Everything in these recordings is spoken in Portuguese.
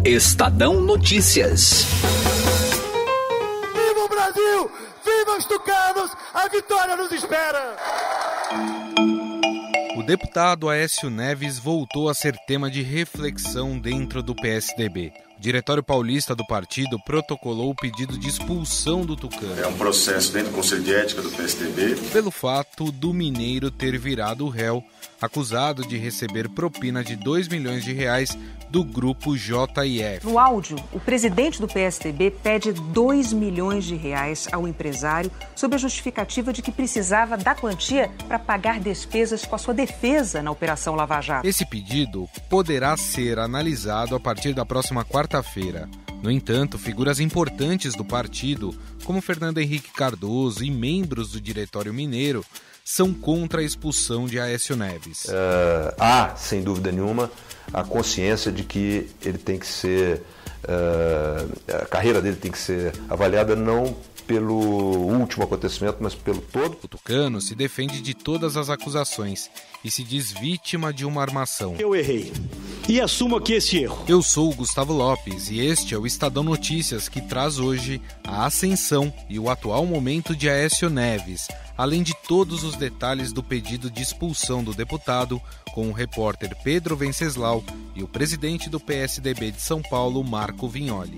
Estadão Notícias. Viva o Brasil! Viva os tucanos! A vitória nos espera! O deputado Aécio Neves voltou a ser tema de reflexão dentro do PSDB. O Diretório Paulista do partido protocolou o pedido de expulsão do Tucano. É um processo dentro do Conselho de Ética do PSDB. Pelo fato do mineiro ter virado réu, acusado de receber propina de R$2 milhões do grupo JIF. No áudio, o presidente do PSDB pede R$2 milhões ao empresário sob a justificativa de que precisava da quantia para pagar despesas com a sua defesa na Operação Lava Jato. Esse pedido poderá ser analisado a partir da próxima quarta-feira. No entanto, figuras importantes do partido, como Fernando Henrique Cardoso e membros do Diretório Mineiro, são contra a expulsão de Aécio Neves. Há, sem dúvida nenhuma, a consciência de que ele tem que ser, a carreira dele tem que ser avaliada não pelo último acontecimento, mas pelo todo. O Tucano se defende de todas as acusações e se diz vítima de uma armação. Eu errei e assumo aqui esse erro. Eu sou o Gustavo Lopes e este é o Estadão Notícias, que traz hoje a ascensão e o atual momento de Aécio Neves, além de todos os detalhes do pedido de expulsão do deputado, com o repórter Pedro Venceslau e o presidente do PSDB de São Paulo, Marco Vignoli.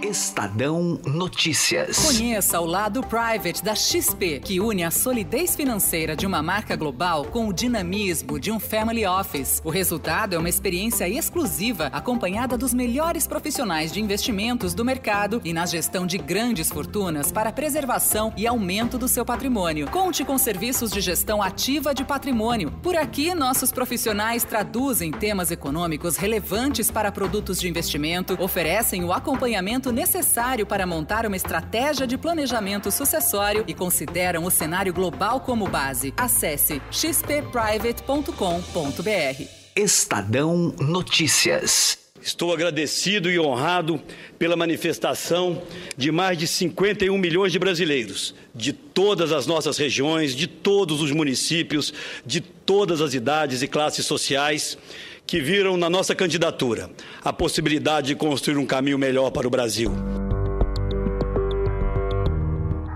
Estadão Notícias. Conheça o lado private da XP, que une a solidez financeira de uma marca global com o dinamismo de um family office. O resultado é uma experiência exclusiva, acompanhada dos melhores profissionais de investimentos do mercado e na gestão de grandes fortunas para preservação e aumento do seu patrimônio. Conte com serviços de gestão ativa de patrimônio. Por aqui, nossos profissionais traduzem temas econômicos relevantes para produtos de investimento, oferecem o acompanhamento necessário para montar uma estratégia de planejamento sucessório e consideram o cenário global como base. Acesse xpprivate.com.br. Estadão Notícias. Estou agradecido e honrado pela manifestação de mais de 51 milhões de brasileiros, de todas as nossas regiões, de todos os municípios, de todas as idades e classes sociais, que viram na nossa candidatura a possibilidade de construir um caminho melhor para o Brasil.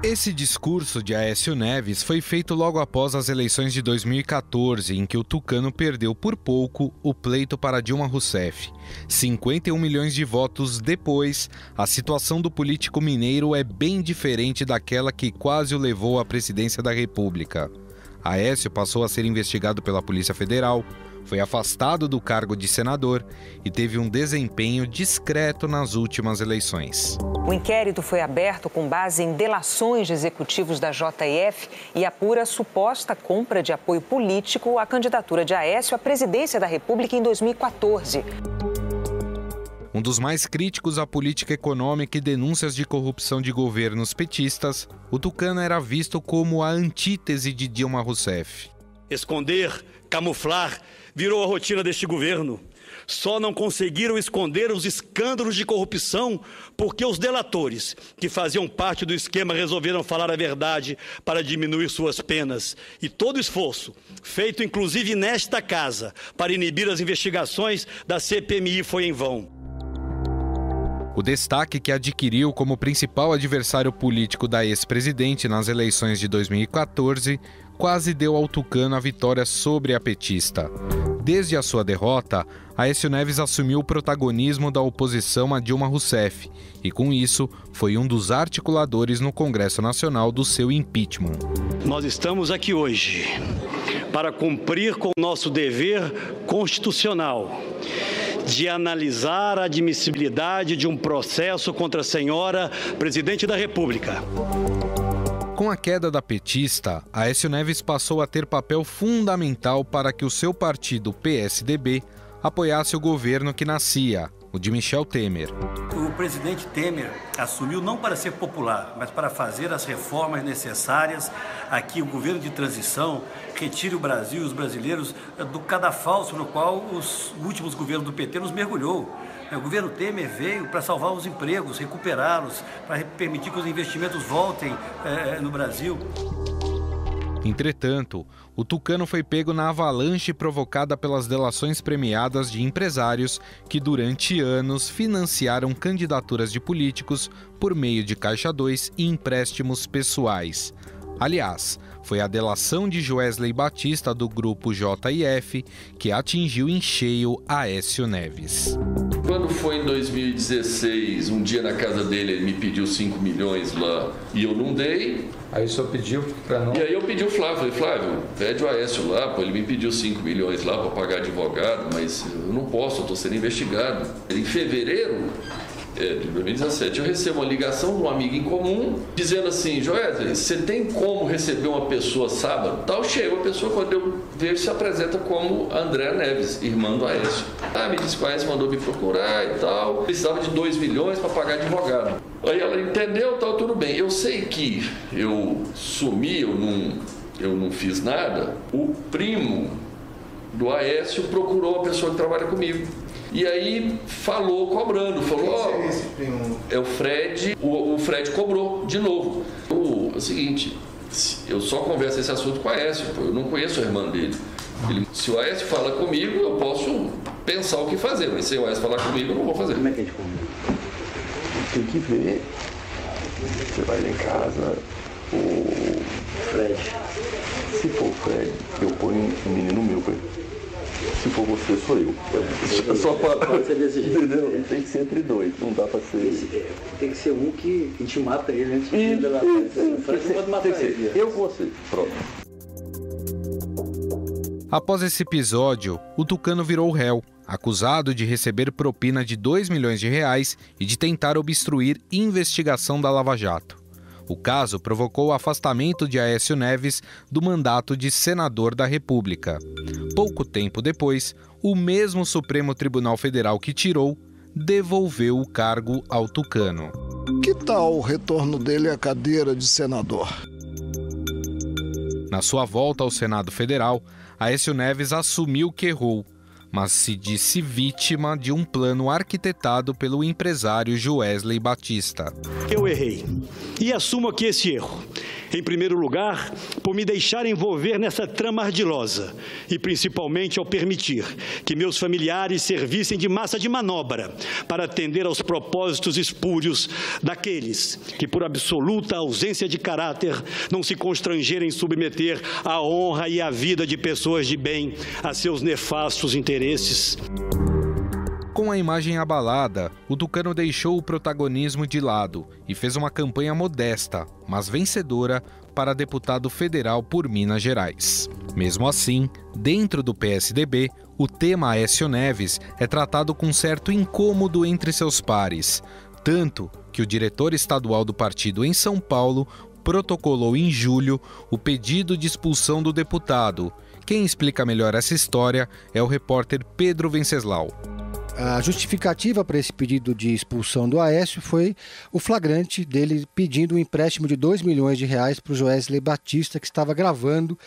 Esse discurso de Aécio Neves foi feito logo após as eleições de 2014, em que o Tucano perdeu por pouco o pleito para Dilma Rousseff. 51 milhões de votos depois, a situação do político mineiro é bem diferente daquela que quase o levou à presidência da República. Aécio passou a ser investigado pela Polícia Federal, foi afastado do cargo de senador e teve um desempenho discreto nas últimas eleições. O inquérito foi aberto com base em delações de executivos da JIF e apura suposta compra de apoio político à candidatura de Aécio à presidência da República em 2014. Um dos mais críticos à política econômica e denúncias de corrupção de governos petistas, o Tucano era visto como a antítese de Dilma Rousseff. Esconder, camuflar, virou a rotina deste governo. Só não conseguiram esconder os escândalos de corrupção porque os delatores, que faziam parte do esquema, resolveram falar a verdade para diminuir suas penas. E todo esforço, feito inclusive nesta casa, para inibir as investigações da CPMI foi em vão. O destaque que adquiriu como principal adversário político da ex-presidente nas eleições de 2014 quase deu ao Tucano a vitória sobre a petista. Desde a sua derrota, Aécio Neves assumiu o protagonismo da oposição a Dilma Rousseff e, com isso, foi um dos articuladores no Congresso Nacional do seu impeachment. Nós estamos aqui hoje para cumprir com o nosso dever constitucional de analisar a admissibilidade de um processo contra a senhora Presidente da República. Com a queda da petista, Aécio Neves passou a ter papel fundamental para que o seu partido, PSDB, apoiasse o governo que nascia, o de Michel Temer. O presidente Temer assumiu não para ser popular, mas para fazer as reformas necessárias a que o governo de transição retire o Brasil e os brasileiros do cadafalso no qual os últimos governos do PT nos mergulhou. O governo Temer veio para salvar os empregos, recuperá-los, para permitir que os investimentos voltem no Brasil. Entretanto, o Tucano foi pego na avalanche provocada pelas delações premiadas de empresários que durante anos financiaram candidaturas de políticos por meio de Caixa 2 e empréstimos pessoais. Aliás, foi a delação de Joesley Batista do grupo JF que atingiu em cheio Aécio Neves. Quando foi em 2016, um dia na casa dele, ele me pediu 5 milhões lá e eu não dei. Aí o senhor pediu para não... E aí eu pedi o Flávio, falei, Flávio, pede o Aécio lá, pô, ele me pediu 5 milhões lá para pagar advogado, mas eu não posso, eu estou sendo investigado. Em fevereiro de 2017, eu recebo uma ligação de um amigo em comum, dizendo assim, Joesley, você tem como receber uma pessoa sábado? Tal, chega a pessoa, quando eu vejo, se apresenta como Andréa Neves, irmã do Aécio. Me disse que o Aécio mandou me procurar e tal, precisava de 2 milhões para pagar advogado. Aí ela entendeu, tal, tudo bem. Eu sei que eu sumi, eu não fiz nada. O primo do Aécio procurou a pessoa que trabalha comigo. E aí falou, cobrando, falou, ó, é o Fred, o Fred cobrou de novo. É o seguinte, eu só converso esse assunto com o Aécio, eu não conheço a irmã dele. Se o Aécio fala comigo, eu posso pensar o que fazer, mas se o Aécio falar comigo, eu não vou fazer. Como é que a gente combina? Tem que ver. Você vai lá em casa, o Fred. Se for o Fred, eu ponho um menino meu, pai. Se for você, sou eu. Só para ser desse jeito. Entendeu? Tem que ser entre dois, não dá para ser. Tem que ser um que a gente mata ele antes de delatar. O Fred não pode matar ele. Eu com você. Pronto. Após esse episódio, o Tucano virou réu, acusado de receber propina de 2 milhões de reais e de tentar obstruir investigação da Lava Jato. O caso provocou o afastamento de Aécio Neves do mandato de senador da República. Pouco tempo depois, o mesmo Supremo Tribunal Federal que tirou, devolveu o cargo ao Tucano. Que tal o retorno dele à cadeira de senador? Na sua volta ao Senado Federal, Aécio Neves assumiu que errou, mas se disse vítima de um plano arquitetado pelo empresário Joesley Batista. Eu errei e assumo aqui esse erro. Em primeiro lugar, por me deixar envolver nessa trama ardilosa e principalmente ao permitir que meus familiares servissem de massa de manobra para atender aos propósitos espúrios daqueles que, por absoluta ausência de caráter, não se constrangerem em submeter a honra e a vida de pessoas de bem a seus nefastos interesses. Com a imagem abalada, o Tucano deixou o protagonismo de lado e fez uma campanha modesta, mas vencedora, para deputado federal por Minas Gerais. Mesmo assim, dentro do PSDB, o tema Aécio Neves é tratado com certo incômodo entre seus pares, tanto que o diretor estadual do partido em São Paulo protocolou em julho o pedido de expulsão do deputado. Quem explica melhor essa história é o repórter Pedro Venceslau. A justificativa para esse pedido de expulsão do Aécio foi o flagrante dele pedindo um empréstimo de 2 milhões de reais para o Joesley Batista, que estava gravando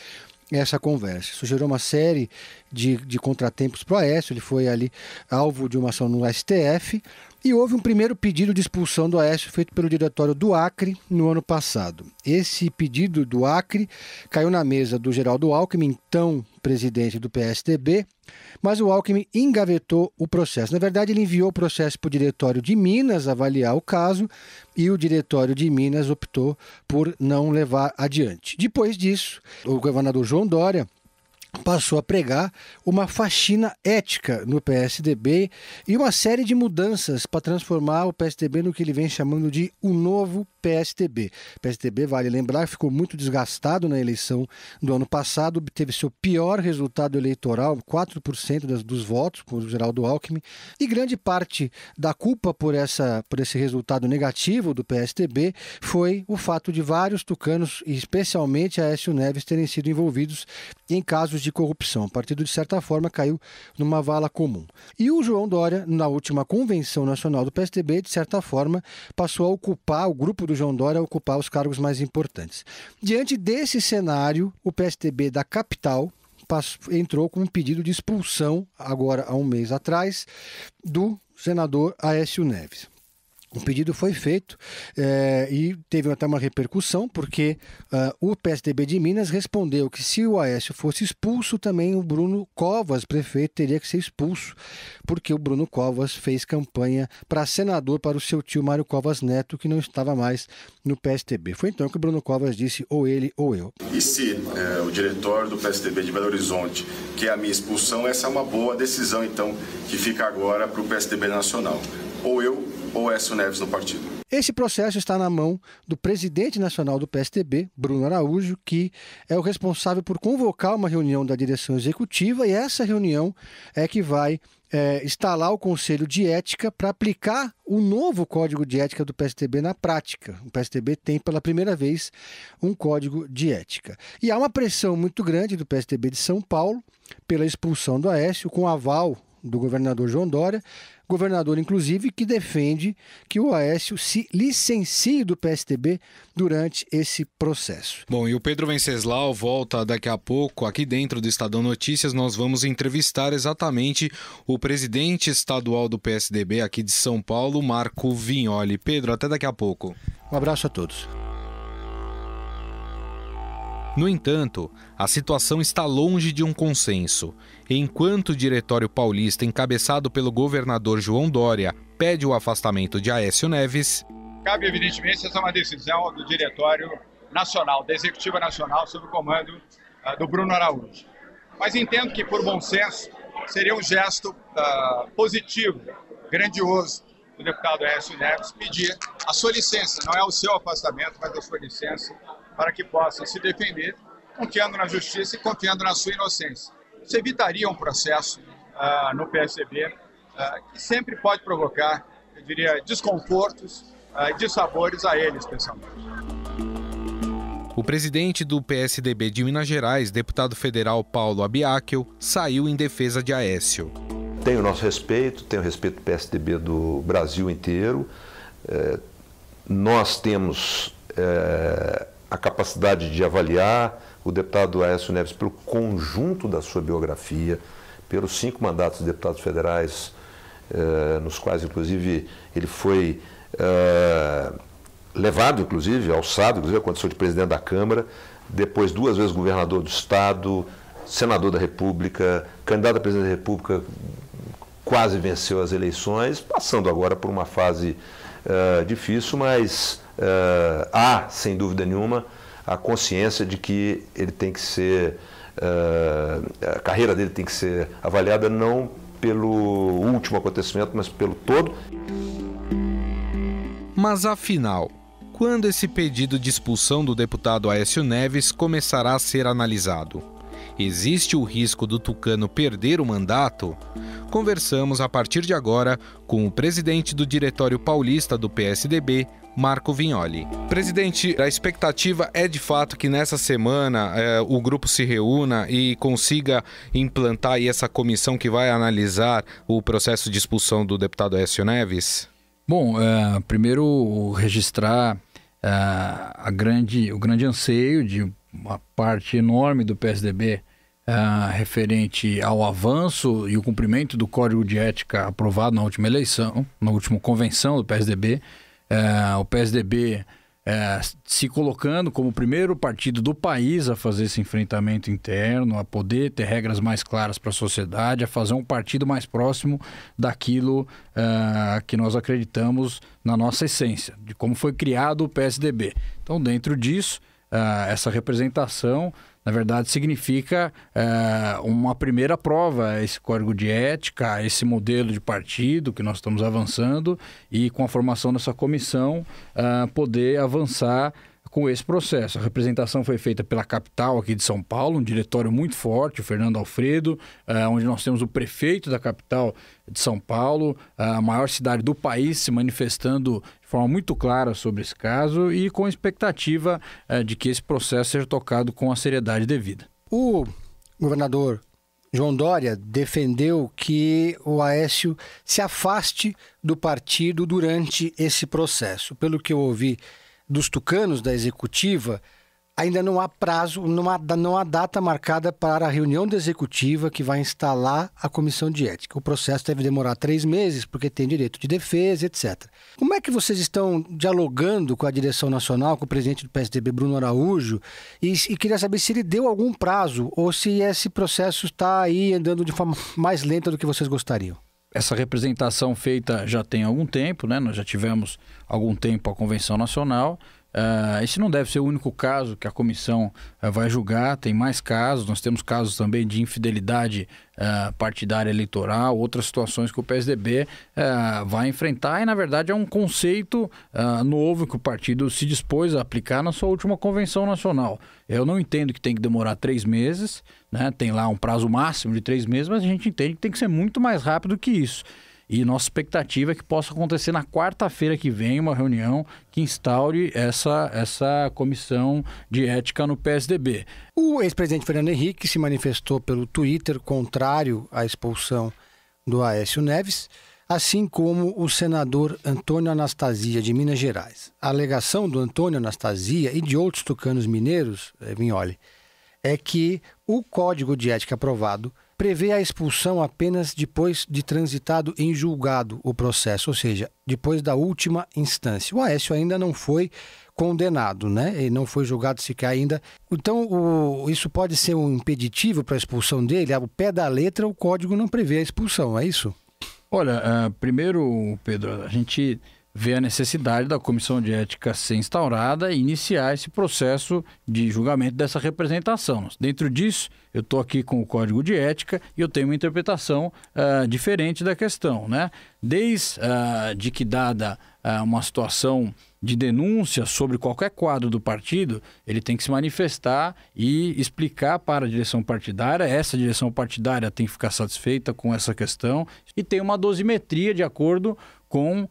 essa conversa. Isso gerou uma série de contratempos para o Aécio, ele foi ali alvo de uma ação no STF, e houve um primeiro pedido de expulsão do Aécio feito pelo diretório do Acre no ano passado. Esse pedido do Acre caiu na mesa do Geraldo Alckmin, então presidente do PSDB, mas o Alckmin engavetou o processo. Na verdade, ele enviou o processo para o diretório de Minas avaliar o caso e o diretório de Minas optou por não levar adiante. Depois disso, o governador João Dória passou a pregar uma faxina ética no PSDB e uma série de mudanças para transformar o PSDB no que ele vem chamando de o novo PSDB. O PSDB, vale lembrar, ficou muito desgastado na eleição do ano passado, obteve seu pior resultado eleitoral, 4% dos votos, com o Geraldo Alckmin, e grande parte da culpa por esse resultado negativo do PSDB foi o fato de vários tucanos, e especialmente Aécio Neves, terem sido envolvidos em casos de corrupção. O partido, de certa forma, caiu numa vala comum. E o João Dória, na última convenção nacional do PSDB, de certa forma, passou a ocupar, o grupo do João Dória a ocupar os cargos mais importantes. Diante desse cenário, o PSDB da capital entrou com um pedido de expulsão, agora há um mês atrás, do senador Aécio Neves. O pedido foi feito e teve até uma repercussão, porque o PSDB de Minas respondeu que se o Aécio fosse expulso, também o Bruno Covas, prefeito, teria que ser expulso, porque o Bruno Covas fez campanha para senador para o seu tio Mário Covas Neto, que não estava mais no PSDB. Foi então que o Bruno Covas disse ou ele ou eu. E se o diretório do PSDB de Belo Horizonte quer a minha expulsão, essa é uma boa decisão, então, que fica agora para o PSDB nacional. Ou eu ou Aécio Neves no partido. Esse processo está na mão do presidente nacional do PSDB, Bruno Araújo, que é o responsável por convocar uma reunião da direção executiva, e essa reunião é que vai instalar o Conselho de Ética para aplicar o novo Código de Ética do PSDB na prática. O PSDB tem pela primeira vez um Código de Ética. E há uma pressão muito grande do PSDB de São Paulo pela expulsão do Aécio, com aval do governador João Dória, governador, inclusive, que defende que o Aécio se licencie do PSDB durante esse processo. Bom, e o Pedro Venceslau volta daqui a pouco. Aqui dentro do Estadão Notícias, nós vamos entrevistar exatamente o presidente estadual do PSDB aqui de São Paulo, Marco Vignoli. Pedro, até daqui a pouco. Um abraço a todos. No entanto, a situação está longe de um consenso. Enquanto o Diretório Paulista, encabeçado pelo governador João Dória, pede o afastamento de Aécio Neves, cabe evidentemente essa é uma decisão do Diretório Nacional, da Executiva Nacional, sob o comando do Bruno Araújo. Mas entendo que, por bom senso, seria um gesto positivo, grandioso, do deputado Aécio Neves pedir a sua licença, não é o seu afastamento, mas a sua licença, para que possa se defender, confiando na justiça e confiando na sua inocência. Isso evitaria um processo no PSDB que sempre pode provocar, eu diria, desconfortos e dissabores a ele, especialmente. O presidente do PSDB de Minas Gerais, deputado federal Paulo Abiakel, saiu em defesa de Aécio. Tem o nosso respeito, tem o respeito do PSDB do Brasil inteiro. Nós temos a capacidade de avaliar o deputado Aécio Neves pelo conjunto da sua biografia, pelos 5 mandatos de deputados federais, nos quais, inclusive, ele foi levado, inclusive, alçado, inclusive, a condição de presidente da Câmara, depois 2 vezes governador do Estado, senador da República, candidato a presidente da República, quase venceu as eleições, passando agora por uma fase difícil, mas há, sem dúvida nenhuma, a consciência de que ele tem que ser, a carreira dele tem que ser avaliada não pelo último acontecimento, mas pelo todo. Mas afinal, quando esse pedido de expulsão do deputado Aécio Neves começará a ser analisado? Existe o risco do tucano perder o mandato? Conversamos a partir de agora com o presidente do Diretório Paulista do PSDB, Marco Vignoli. Presidente, a expectativa é de fato que nessa semana o grupo se reúna e consiga implantar aí essa comissão que vai analisar o processo de expulsão do deputado Aécio Neves? Bom, primeiro registrar o grande anseio de uma parte enorme do PSDB referente ao avanço e o cumprimento do Código de Ética aprovado na última eleição, na última convenção do PSDB. O PSDB se colocando como o primeiro partido do país a fazer esse enfrentamento interno, a poder ter regras mais claras para a sociedade, a fazer um partido mais próximo daquilo que nós acreditamos na nossa essência, de como foi criado o PSDB. Então, dentro disso, essa representação, na verdade, significa uma primeira prova, esse código de ética, esse modelo de partido que nós estamos avançando e com a formação dessa comissão poder avançar com esse processo. A representação foi feita pela capital aqui de São Paulo, um diretório muito forte, o Fernando Alfredo, onde nós temos o prefeito da capital de São Paulo, a maior cidade do país, se manifestando de forma muito clara sobre esse caso e com expectativa de que esse processo seja tocado com a seriedade devida. O governador João Dória defendeu que o Aécio se afaste do partido durante esse processo. Pelo que eu ouvi dos tucanos da executiva, Ainda não há prazo, não há data marcada para a reunião da executiva que vai instalar a comissão de ética. O processo deve demorar 3 meses, porque tem direito de defesa, etc. Como é que vocês estão dialogando com a direção nacional, com o presidente do PSDB, Bruno Araújo, e queria saber se ele deu algum prazo ou se esse processo está aí andando de forma mais lenta do que vocês gostariam? Essa representação feita já tem algum tempo, né? Nós já tivemos algum tempo a Convenção Nacional. Esse não deve ser o único caso que a comissão vai julgar, tem mais casos, nós temos casos também de infidelidade partidária eleitoral, outras situações que o PSDB vai enfrentar, e na verdade é um conceito novo que o partido se dispôs a aplicar na sua última convenção nacional. Eu não entendo que tem que demorar 3 meses, né? Tem lá um prazo máximo de 3 meses, mas a gente entende que tem que ser muito mais rápido que isso. E nossa expectativa é que possa acontecer na quarta-feira que vem uma reunião que instaure essa comissão de ética no PSDB. O ex-presidente Fernando Henrique se manifestou pelo Twitter contrário à expulsão do Aécio Neves, assim como o senador Antônio Anastasia, de Minas Gerais. A alegação do Antônio Anastasia e de outros tucanos mineiros, Vignoli, é que o Código de Ética aprovado prevê a expulsão apenas depois de transitado em julgado o processo, ou seja, depois da última instância. O Aécio ainda não foi condenado, né? Ele não foi julgado sequer ainda. Então, isso pode ser um impeditivo para a expulsão dele? Ao pé da letra, o Código não prevê a expulsão, é isso? Olha, primeiro, Pedro, a gente vê a necessidade da comissão de ética ser instaurada e iniciar esse processo de julgamento dessa representação. Dentro disso, eu estou aqui com o Código de Ética e eu tenho uma interpretação diferente da questão, né? Desde que dada uma situação de denúncia sobre qualquer quadro do partido, ele tem que se manifestar e explicar para a direção partidária. Essa direção partidária tem que ficar satisfeita com essa questão e tem uma dosimetria de acordo com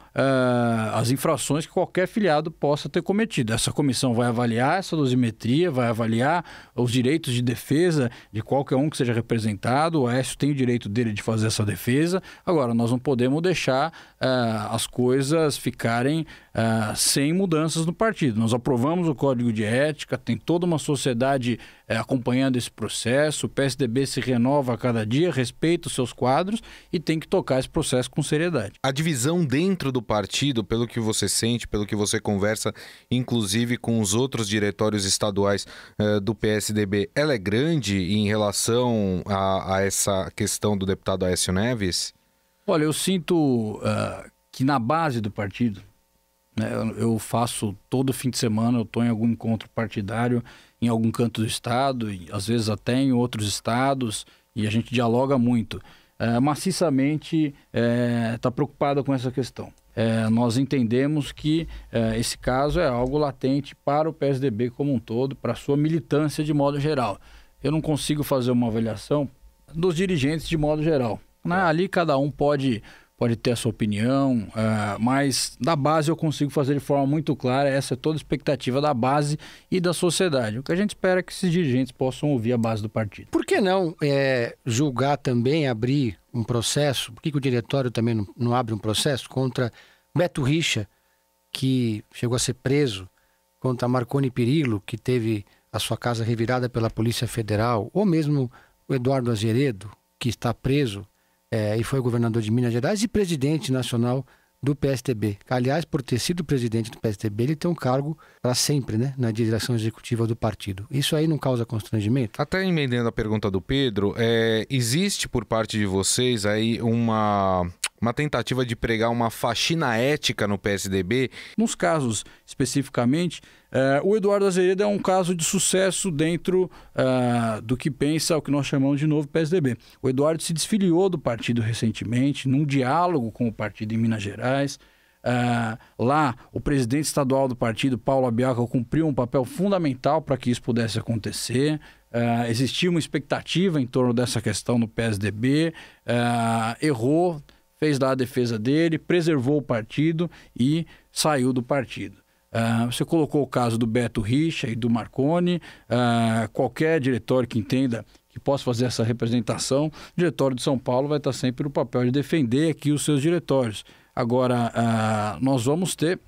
as infrações que qualquer filiado possa ter cometido. Essa comissão vai avaliar essa dosimetria, vai avaliar os direitos de defesa de qualquer um que seja representado. O Aécio tem o direito dele de fazer essa defesa. Agora, nós não podemos deixar as coisas ficarem sem mudanças no partido. Nós aprovamos o Código de Ética, tem toda uma sociedade acompanhando esse processo, o PSDB se renova a cada dia, respeita os seus quadros e tem que tocar esse processo com seriedade. A divisão dentro do partido, pelo que você sente, pelo que você conversa, inclusive com os outros diretórios estaduais do PSDB, ela é grande em relação a essa questão do deputado Aécio Neves? Olha, eu sinto que na base do partido, né, eu faço todo fim de semana, eu estou em algum encontro partidário em algum canto do estado, e às vezes até em outros estados, e a gente dialoga muito. Maciçamente está preocupada com essa questão. Nós entendemos que esse caso é algo latente para o PSDB como um todo, para a sua militância de modo geral. Eu não consigo fazer uma avaliação dos dirigentes de modo geral. Ali cada um pode ter a sua opinião, mas da base eu consigo fazer de forma muito clara. Essa é toda a expectativa da base e da sociedade. O que a gente espera é que esses dirigentes possam ouvir a base do partido. Por que não julgar também, abrir um processo? Por que o diretório também não abre um processo contra Beto Richa, que chegou a ser preso, contra Marconi Perillo, que teve a sua casa revirada pela Polícia Federal, ou mesmo o Eduardo Azeredo, que está preso e foi governador de Minas Gerais e presidente nacional do PSDB. Aliás, por ter sido presidente do PSDB, ele tem um cargo para sempre, né, na direção executiva do partido. Isso aí não causa constrangimento? Até emendando a pergunta do Pedro, existe por parte de vocês aí uma tentativa de pregar uma faxina ética no PSDB? Nos casos, especificamente, o Eduardo Azeredo é um caso de sucesso dentro do que pensa o que nós chamamos de novo PSDB. O Eduardo se desfiliou do partido recentemente, num diálogo com o partido em Minas Gerais. Lá, o presidente estadual do partido, Paulo Abiaca, cumpriu um papel fundamental para que isso pudesse acontecer. Existia uma expectativa em torno dessa questão no PSDB, errou, fez lá a defesa dele, preservou o partido e saiu do partido. Você colocou o caso do Beto Richa e do Marconi. Qualquer diretório que entenda que possa fazer essa representação, o diretório de São Paulo vai estar sempre no papel de defender aqui os seus diretórios. Agora, nós vamos ter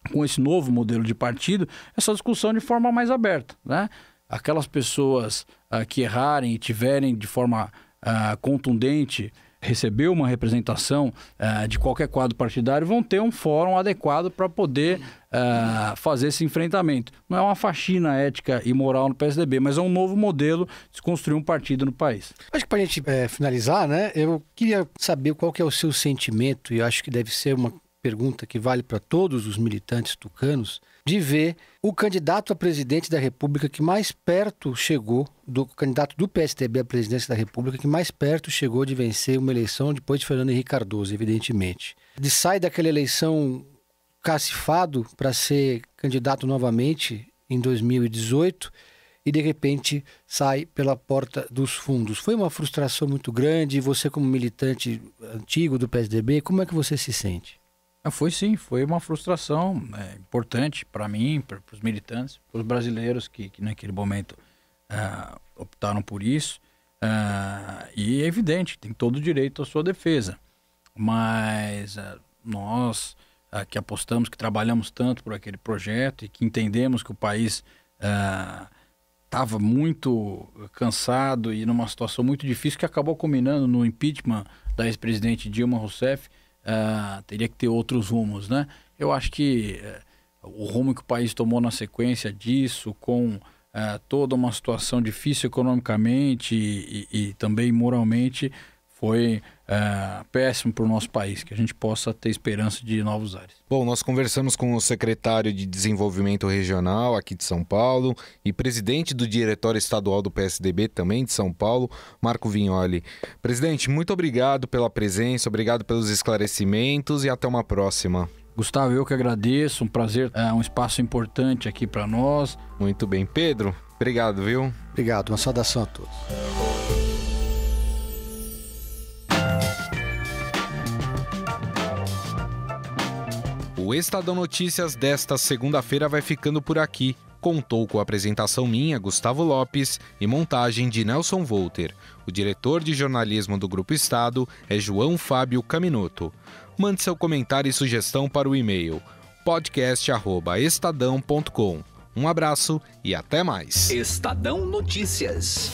com esse novo modelo de partido, essa discussão de forma mais aberta, né? Aquelas pessoas que errarem e tiverem de forma contundente receber uma representação de qualquer quadro partidário vão ter um fórum adequado para poder fazer esse enfrentamento. Não é uma faxina ética e moral no PSDB, mas é um novo modelo de construir um partido no país. Acho que para a gente finalizar, né, eu queria saber qual que é o seu sentimento, e acho que deve ser uma pergunta que vale para todos os militantes tucanos, de ver o candidato a presidente da República que mais perto chegou, do candidato do PSDB à presidência da República, que mais perto chegou de vencer uma eleição depois de Fernando Henrique Cardoso, evidentemente. Ele sai daquela eleição cacifado para ser candidato novamente em 2018 e, de repente, sai pela porta dos fundos. Foi uma frustração muito grande. Você, como militante antigo do PSDB, como é que você se sente? Foi sim, foi uma frustração importante para mim, para os militantes, para os brasileiros que naquele momento optaram por isso. E é evidente, tem todo o direito à sua defesa. Mas nós que apostamos, que trabalhamos tanto por aquele projeto e que entendemos que o país estava muito cansado e numa situação muito difícil que acabou culminando no impeachment da ex-presidente Dilma Rousseff, teria que ter outros rumos, né? Eu acho que o rumo que o país tomou na sequência disso, com toda uma situação difícil economicamente e também moralmente, foi péssimo para o nosso país, que a gente possa ter esperança de novos ares. Bom, nós conversamos com o secretário de Desenvolvimento Regional aqui de São Paulo e presidente do Diretório Estadual do PSDB também de São Paulo, Marco Vignoli. Presidente, muito obrigado pela presença, obrigado pelos esclarecimentos e até uma próxima. Gustavo, eu que agradeço, um prazer, um espaço importante aqui para nós. Muito bem. Pedro, obrigado, viu? Obrigado, uma saudação a todos. O Estadão Notícias desta segunda-feira vai ficando por aqui. Contou com a apresentação minha, Gustavo Lopes, e montagem de Nelson Volter. O diretor de jornalismo do Grupo Estado é João Fábio Caminoto. Mande seu comentário e sugestão para o e-mail podcast@estadão.com. Um abraço e até mais. Estadão Notícias.